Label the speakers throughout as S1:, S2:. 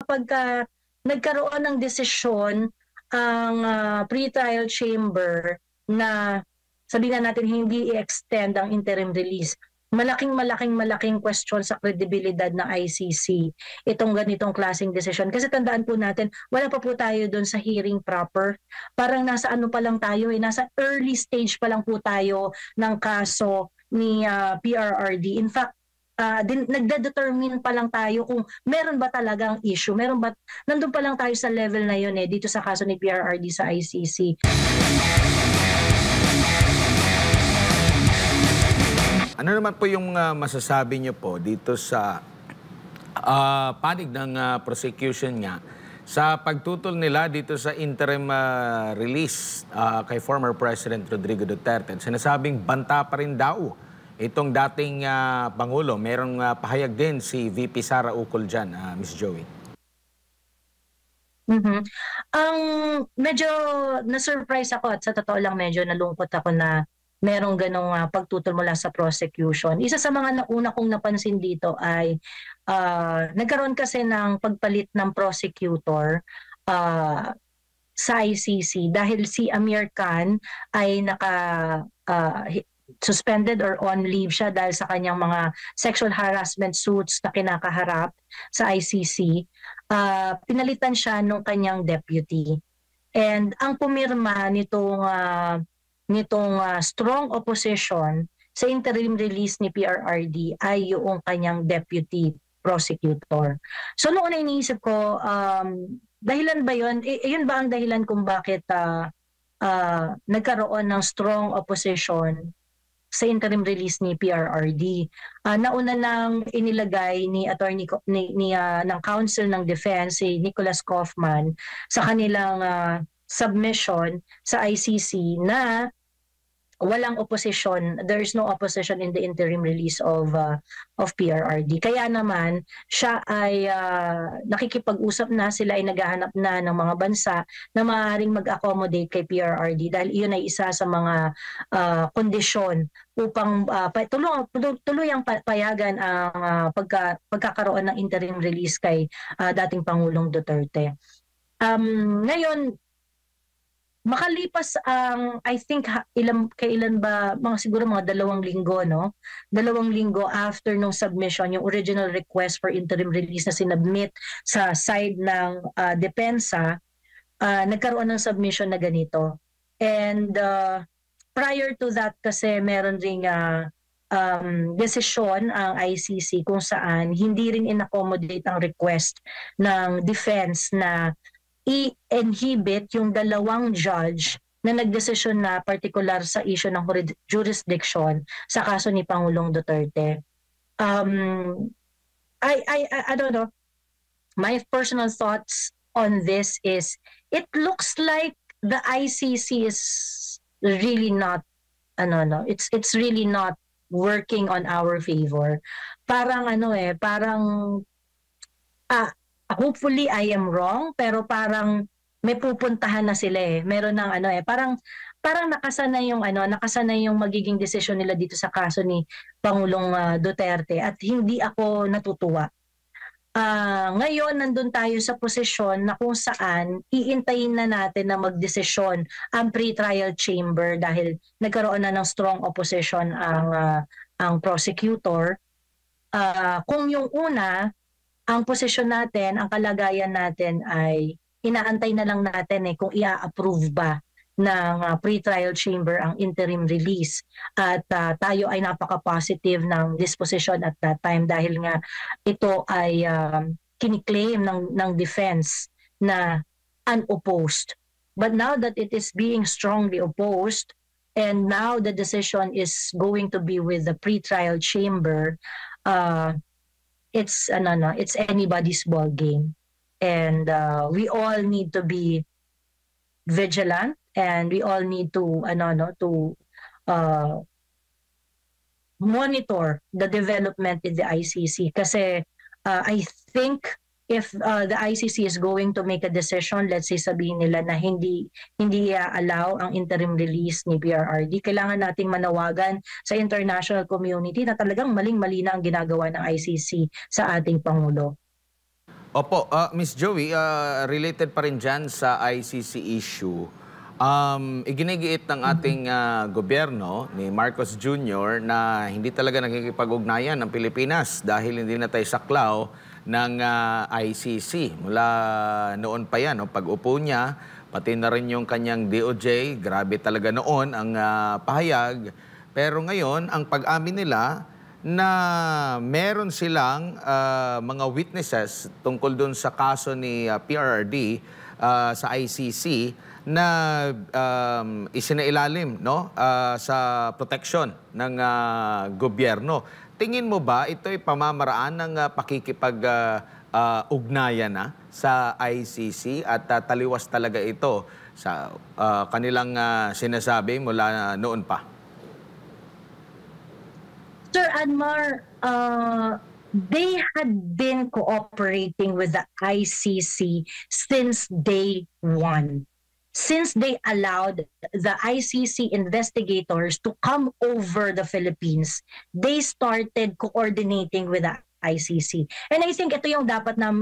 S1: kapag nagkaroon ng desisyon ang pre-trial chamber na sabihin na natin hindi i-extend ang interim release, malaking question sa kredibilidad ng ICC itong ganitong klaseng desisyon. Kasi tandaan po natin, wala pa po tayo doon sa hearing proper. Parang nasa ano pa lang tayo, nasa early stage pa lang po tayo ng kaso ni PRRD. In fact, nagde-determine pa lang tayo kung meron ba talagang issue, nandun pa lang tayo sa level na yun dito sa kaso ni PRRD sa ICC.
S2: Ano naman po yung masasabi niyo po dito sa panig ng prosecution niya sa pagtutol nila dito sa interim release kay former President Rodrigo Duterte? Sinasabing banta pa rin daw itong dating Pangulo. Merong pahayag din si VP Sara Ukol dyan, Ms. Joey.
S1: Ang medyo na-surprise ako at sa totoo lang medyo nalungkot ako na merong ganong pagtutol mula sa prosecution. Isa sa mga nauna kong napansin dito ay nagkaroon kasi ng pagpalit ng prosecutor sa ICC dahil si Amir Khan ay suspended or on leave siya dahil sa kanyang mga sexual harassment suits na kinakaharap sa ICC. Pinalitan siya nung kanyang deputy. And ang pumirma nitong strong opposition sa interim release ni PRRD ay yung kanyang deputy prosecutor. So noon na iniisip ko, dahilan ba yun? Yun ba ang dahilan kung bakit nagkaroon ng strong opposition sa interim release ni PRRD? Nauna nang inilagay ni attorney ng Council ng Defense si Nicholas Kaufman sa kanilang submission sa ICC na walang opposition, there is no opposition in the interim release of PRRD. Kaya naman siya ay nakikipag-usap na, sila ay naghahanap na ng mga bansa na maaaring mag-accommodate kay PRRD dahil iyon ay isa sa mga kondisyon upang tuluyang payagan ang pagkakaroon ng interim release kay dating Pangulong Duterte. Ngayon, makalipas ang, I think, kailan ba, siguro mga 2 linggo, no? 2 linggo after nung submission, yung original request for interim release na sinubmit sa side ng depensa, nagkaroon ng submission na ganito. And prior to that kasi meron ring desisyon ang ICC kung saan hindi rin in-accommodate ang request ng defense na i-inhibit yung 2 judge na nagdesisyon na particular sa issue ng jurisdiction sa kaso ni Pangulong Duterte. I don't know. My personal thoughts on this is it looks like the ICC is really not it's really not working on our favor. Parang hopefully I am wrong, pero parang may pupuntahan na sila Meron ng parang nakasanay yung magiging desisyon nila dito sa kaso ni Pangulong Duterte at hindi ako natutuwa. Ngayon nandun tayo sa posisyon na kung saan iintayin na natin na magdesisyon ang pre-trial chamber dahil nagkaroon na ng strong opposition ang prosecutor. Kung yung una, ang posisyon natin, ang kalagayan natin ay inaantay na lang natin kung i-approve ba ng pre-trial chamber ang interim release. At tayo ay napaka-positive ng disposition at that time dahil nga ito ay kiniklaim ng defense na unopposed. But now that it is being strongly opposed and now the decision is going to be with the pre-trial chamber, it's anybody's ball game, and we all need to be vigilant, and we all need to monitor the development in the ICC kasi I think if the ICC is going to make a decision, let's say sabihin nila na hindi allow ang interim release ni PRRD, kailangan nating manawagan sa international community na talagang maling-mali na ang ginagawa ng ICC sa ating Pangulo.
S2: Opo, Miss Joey, related pa rin dyan sa ICC issue. Iginigiit ng ating gobyerno ni Marcos Jr. na hindi talaga nakikipag-ugnayan ng Pilipinas dahil hindi na tayo saklaw ng ICC. Mula noon pa yan, no? Pag-upo niya, pati na rin yung kanyang DOJ, grabe talaga noon ang pahayag. Pero ngayon, ang pag-amin nila na meron silang mga witnesses tungkol dun sa kaso ni PRRD sa ICC na isinailalim, no, sa proteksyon ng gobyerno. Tingin mo ba ito'y pamamaraan ng pakikipag-ugnayan na sa ICC at taliwas talaga ito sa kanilang sinasabi mula noon pa?
S1: Sir Anmar, they had been cooperating with the ICC since day one. Since they allowed the ICC investigators to come over the Philippines, they started coordinating with the ICC. And I think ito yung dapat na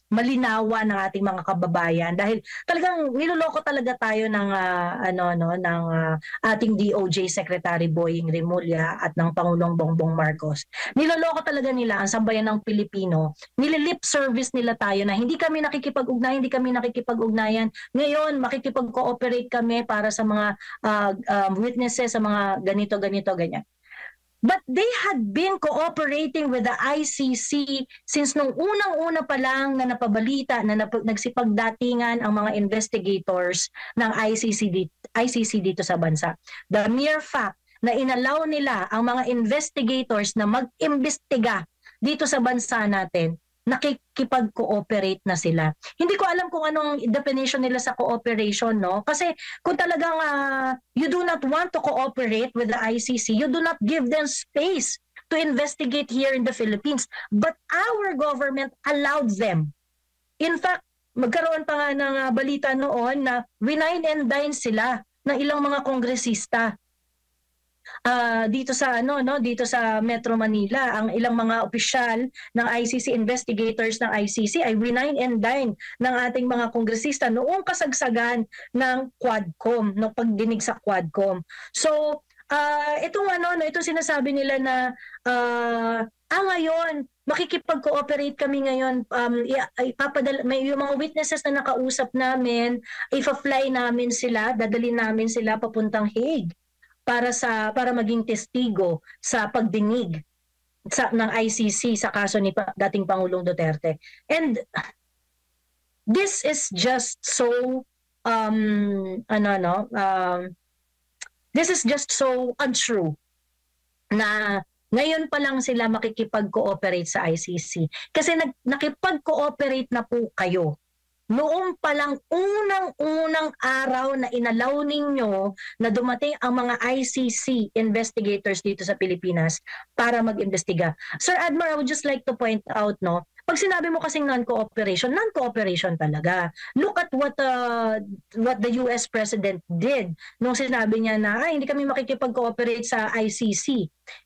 S1: malinawan ng ating mga kababayan dahil talagang niloloko talaga tayo ng ating DOJ Secretary Boying Remulla at ng Pangulong Bongbong Marcos. Niloloko talaga nila ang sambayan ng Pilipino. Nililip service nila tayo na hindi kami nakikipag-ugnayan. Ngayon, makikipag-cooperate kami para sa mga witnesses, sa mga ganito, ganyan. But they had been cooperating with the ICC since nung unang-una pa lang na napabalita na nagsipagdatingan ang mga investigators ng ICC dito sa bansa. The mere fact na inalaw nila ang mga investigators na mag-imbestiga dito sa bansa natin, nakikipag-cooperate na sila. Hindi ko alam kung anong definition nila sa cooperation, no? Kasi kung talagang you do not want to cooperate with the ICC, you do not give them space to investigate here in the Philippines. But our government allowed them. In fact, magkaroon pa nga ng balita noon na winine and dine sila ng ilang mga kongresista. Dito sa dito sa Metro Manila, ang ilang mga opisyal ng ICC, investigators ng ICC ay winine and dine ng ating mga kongresista noong kasagsagan ng Quadcom, no pagdinig sa Quadcom. So itong sinasabi nila na ngayon makikipag-cooperate kami ngayon, may yung mga witnesses na nakausap namin, ifa-fly namin sila, dadalhin namin sila papuntang Hague para maging testigo sa pagdinig ng ICC sa kaso ni dating Pangulong Duterte. And this is just so this is just so untrue na ngayon pa lang sila makikipag-cooperate sa ICC. Kasi nakipag-cooperate na po kayo noong palang unang-unang araw na inalaw ninyo na dumating ang mga ICC investigators dito sa Pilipinas para mag-imbestiga. Sir Admar, I would just like to point out, no, pag sinabi mo kasing non-cooperation talaga. Look at what the US President did nung sinabi niya na hindi kami makikipag-cooperate sa ICC.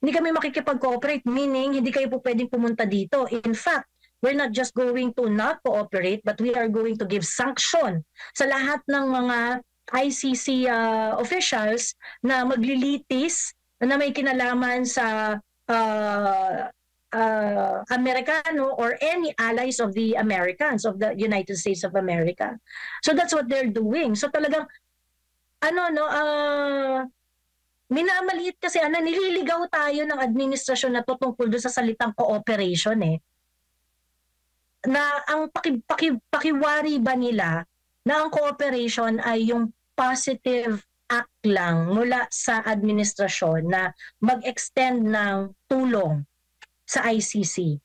S1: Hindi kami makikipag-cooperate, meaning hindi kayo po pwedeng pumunta dito. In fact, we're not just going to not cooperate, but we are going to give sanction sa lahat ng mga ICC officials na maglilitis na may kinalaman sa Amerikano or any allies of the Americans, of the United States of America. So that's what they're doing. So talagang, minamaliit kasi, nililigaw tayo ng administrasyon na tungkol doon sa salitang cooperation na ang pakiwari ba nila na ang cooperation ay yung positive act lang mula sa administrasyon na mag-extend ng tulong sa ICC.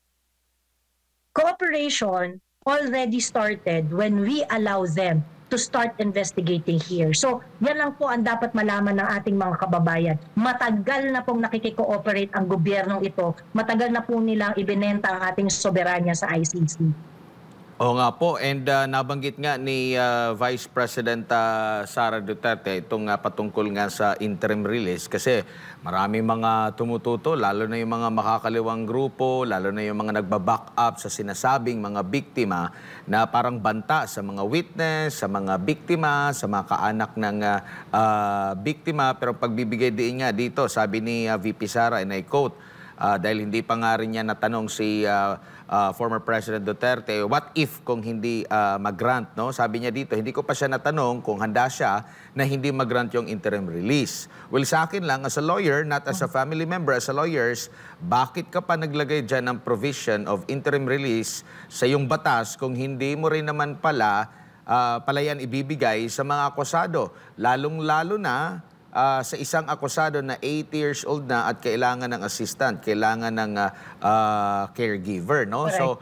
S1: Cooperation already started when we allow them to start investigating here. So, yan lang po ang dapat malaman ng ating mga kababayan. Matagal na pong nakikikooperate ang gobyernong ito. Matagal na po nilang ibinenta ang ating soberanya sa ICC.
S2: Oo nga po, and nabanggit nga ni Vice President Sara Duterte itong patungkol nga sa interim release kasi maraming mga tumututo, lalo na yung mga makakaliwang grupo, lalo na yung mga nagbaback up sa sinasabing mga biktima na parang banta sa mga witness, sa mga biktima, sa mga kaanak ng biktima. Pero pagbibigay din nga dito, sabi ni VP Sara, and I quote, dahil hindi pa nga rin niya natanong si former President Duterte, what if kung hindi mag-grant, no? Sabi niya dito, hindi ko pa siya natanong kung handa siya na hindi mag-grant yung interim release. Well, sa akin lang, as a lawyer, not as a family member, as a lawyers, bakit ka pa naglagay dyan ng provision of interim release sa yung batas kung hindi mo rin naman pala yan ibibigay sa mga akusado? Lalong-lalo na sa isang akusado na 80 years old na at kailangan ng assistant, kailangan ng caregiver, no?
S1: Correct.
S2: So,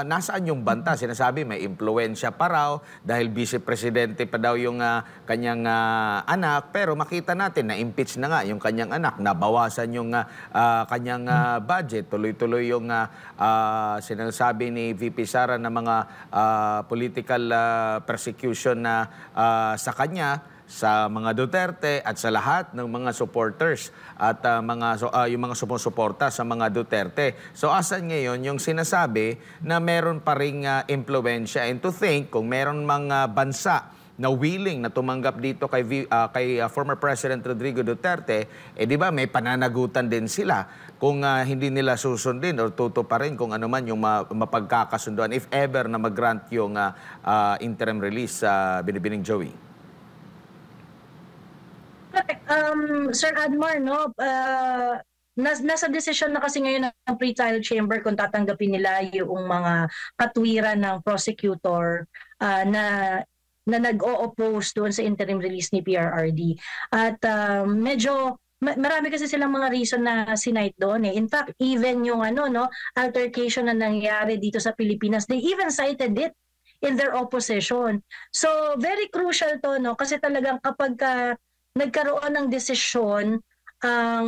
S2: nasaan yung banta? Sinasabi may impluwensya pa raw dahil vice-presidente pa daw yung kanyang anak, pero makita natin na impeach na nga yung kanyang anak, nabawasan yung kanyang budget, tuloy-tuloy yung sinasabi ni VP Sara na mga political persecution na sa kanya, sa mga Duterte at sa lahat ng mga supporters at yung mga sumusuporta sa mga Duterte. So asan ngayon yung sinasabi na meron pa ring impluwensya, and to think kung meron mga bansa na willing na tumanggap dito kay former President Rodrigo Duterte, di ba may pananagutan din sila kung hindi nila susundin o tutuparin kung ano man yung mapagkakasunduan if ever na mag-grant yung interim release sa Binibining Joey.
S1: Sir Admar, no, nasa desisyon na kasi ngayon ng pre-trial chamber kung tatanggapin nila yung mga katwiran ng prosecutor na nag-o-oppose doon sa interim release ni PRRD. At medyo marami kasi silang mga reason na sinite doon eh. In fact, even yung altercation na nangyari dito sa Pilipinas, they even cited it in their opposition. So very crucial to, no, kasi talagang kapag nagkaroon ng desisyon ang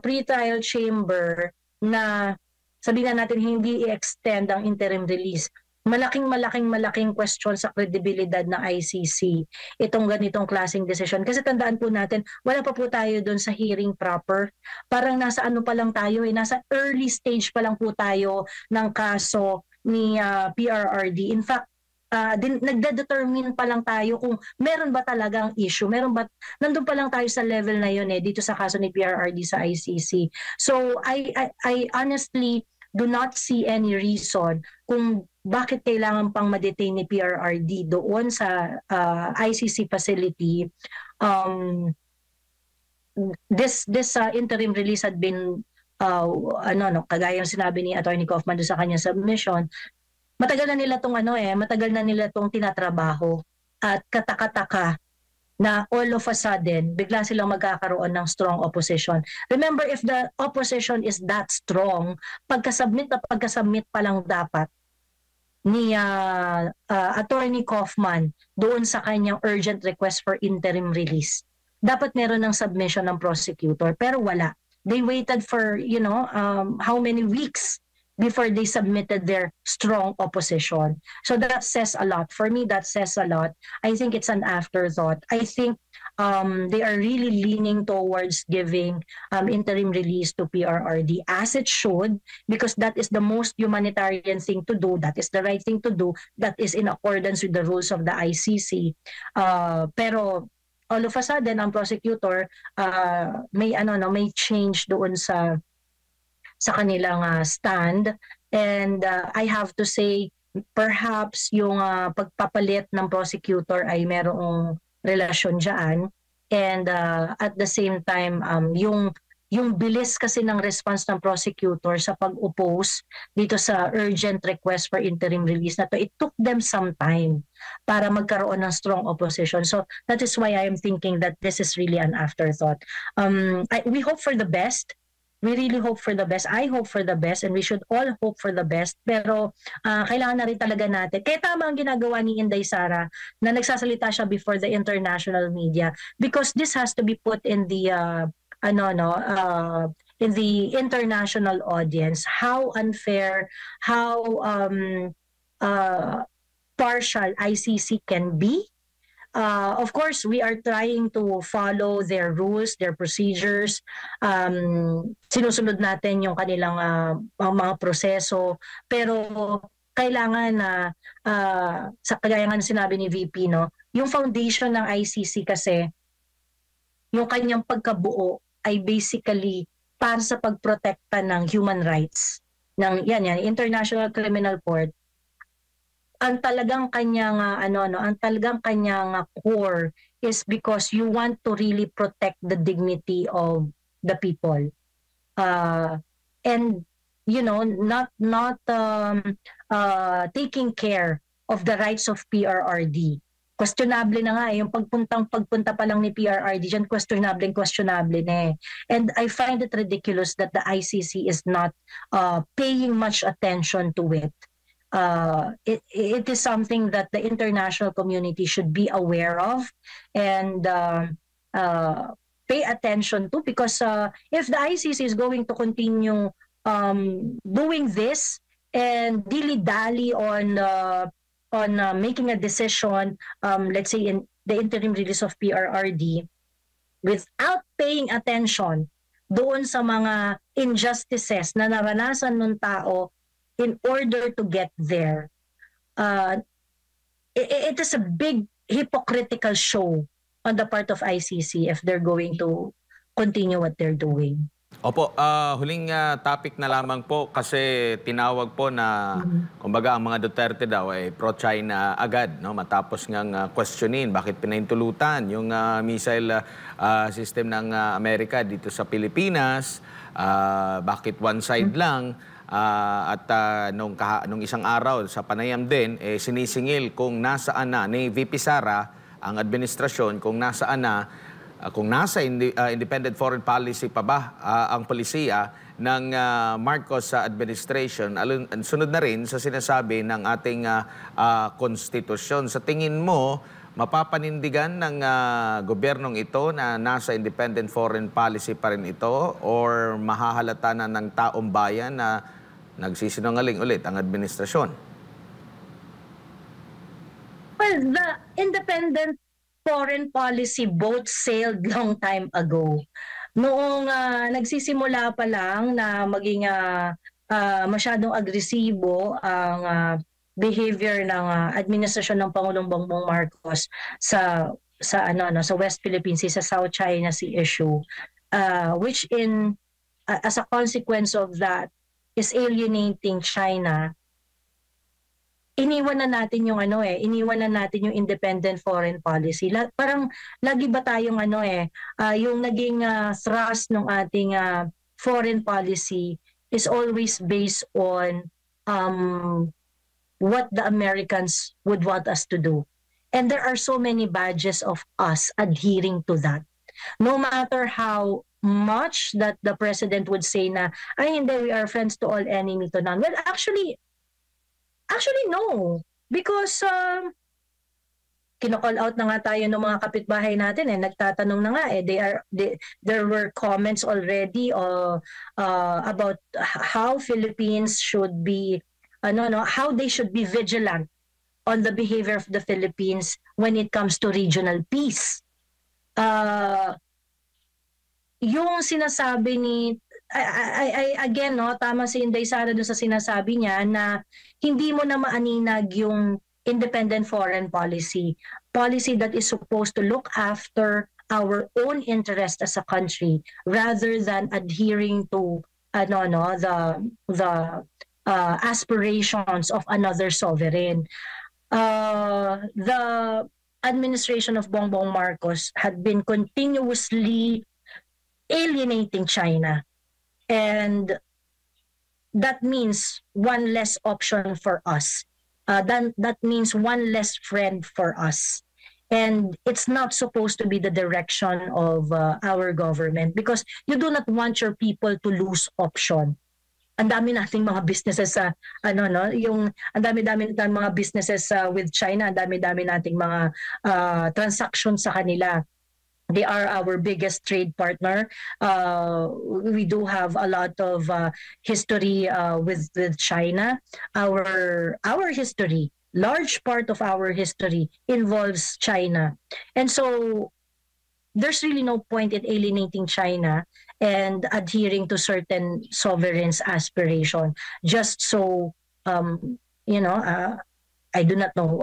S1: pre-trial chamber na sabihin natin hindi i-extend ang interim release, malaking question sa kredibilidad ng ICC itong ganitong klaseng desisyon. Kasi tandaan po natin, wala pa po tayo doon sa hearing proper. Parang nasa ano pa lang tayo, nasa early stage pa lang po tayo ng kaso ni PRRD. In fact, nagde-determine pa lang tayo kung meron ba talagang issue, nandun pa lang tayo sa level na yun dito sa kaso ni PRRD sa ICC. So I honestly do not see any reason kung bakit kailangan pang ma-detain ni PRRD doon sa ICC facility. This interim release had been kagaya ng sinabi ni Attorney Kaufman doon sa kanyang submission, matagal na nila tong tinatrabaho at katakataka na all of a sudden bigla silang magkakaroon ng strong opposition. Remember, if the opposition is that strong, pagkasubmit pa lang dapat ni Attorney Kaufman doon sa kanyang urgent request for interim release, dapat meron ng submission ng prosecutor, pero wala. They waited for how many weeks before they submitted their strong opposition. So that says a lot. For me, that says a lot. I think it's an afterthought. I think they are really leaning towards giving interim release to PRRD, as it should, because that is the most humanitarian thing to do. That is the right thing to do. That is in accordance with the rules of the ICC. Pero all of a sudden, ang prosecutor may change doon sa kanilang stand, and I have to say perhaps yung pagpapalit ng prosecutor ay merong relasyon diyan, and at the same time yung bilis kasi ng response ng prosecutor sa pag-oppose dito sa urgent request for interim release na to, it took them some time para magkaroon ng strong opposition. So that is why I am thinking that this is really an afterthought. We hope for the best. We really hope for the best. I hope for the best, and we should all hope for the best. Pero kailangan na rin talaga natin. Kaya tama ang ginagawa ni Inday Sara na nagsasalita siya before the international media, because this has to be put in the in the international audience. How unfair, how partial ICC can be. Of course, we are trying to follow their rules, their procedures. Sinusunod natin yung kanilang mga proseso. Pero kailangan na, sa kagaya nga sinabi ni VP, no, yung foundation ng ICC kasi, yung kanyang pagkabuo ay basically para sa pagprotekta ng human rights ng International Criminal Court. Ang talagang kanyang ang talagang kanyang core is because you want to really protect the dignity of the people. And not taking care of the rights of PRRD. Questionable na nga yung pagpunta pa lang ni PRRD diyan, questionable na eh. And I find it ridiculous that the ICC is not paying much attention to it. It is something that the international community should be aware of and pay attention to, because if the ICC is going to continue doing this and dilly-dally on making a decision, let's say in the interim release of PRRD, without paying attention doon sa mga injustices na naranasan ng tao in order to get there, it is a big hypocritical show on the part of ICC if they're going to continue what they're doing.
S2: Opo, huling topic na lamang po kasi tinawag po na kumbaga ang mga Duterte daw ay pro-China agad, no? Matapos ngang questionin bakit pinaintulutan yung missile system ng Amerika dito sa Pilipinas, bakit one side lang, at nung isang araw sa panayam din, sinisingil kung nasaan na ni VP Sara ang administrasyon, kung nasaan na kung nasa independent foreign policy pa ba ang polisiya ng Marcos administration, sunod na rin sa sinasabi ng ating konstitusyon. Sa tingin mo, mapapanindigan ng gobyernong ito na nasa independent foreign policy pa rin ito, or mahahalata na ng taong bayan na nagsisinungaling ulit ang administrasyon?
S1: Well, the independent foreign policy boat sailed long time ago. Noong nagsisimula pa lang na maging masyadong agresibo ang behavior ng administrasyon ng Pangulong Bongbong Marcos sa West Philippine Sea, sa South China Sea issue, which as a consequence of that is alienating China. Iniwan na natin yung independent foreign policy. Parang lagi ba tayong yung naging thrust ng ating foreign policy is always based on what the Americans would want us to do. And there are so many badges of us adhering to that. No matter how much that the president would say na, ay hindi, we are friends to all, enemy to none. Well, actually no. Because kino-call out na nga tayo ng mga kapitbahay natin nagtatanong na nga there were comments already about how Philippines should be how they should be vigilant on the behavior of the Philippines when it comes to regional peace. Yung sinasabi ni again, tama si Inday Sara doon sa sinasabi niya na hindi mo na maaninag yung independent foreign policy that is supposed to look after our own interest as a country rather than adhering to the aspirations of another sovereign. The administration of Bongbong Marcos had been continuously alienating China. And that means one less option for us. That means one less friend for us. And it's not supposed to be the direction of our government, because you do not want your people to lose option. Ang dami nating mga businesses sa ang dami-dami nating mga businesses with China, ang dami-dami nating mga transactions sa kanila. They are our biggest trade partner. We do have a lot of history with China. Our history large part of our history involves China. And so there's really no point in alienating China and adhering to certain sovereigns' aspiration just so, you know, I do not know,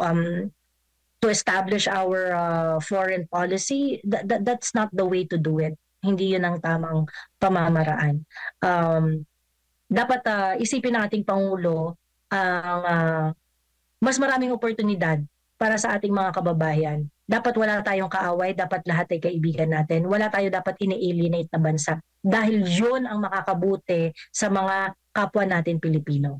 S1: to establish our foreign policy. That's not the way to do it. Hindi yun ang tamang pamamaraan. Dapat isipin ng ating Pangulo ang mas maraming oportunidad para sa ating mga kababayan. Dapat wala tayong kaaway, dapat lahat ay kaibigan natin. Wala tayo dapat ini-alienate na bansa dahil yun ang makakabuti sa mga kapwa natin Pilipino.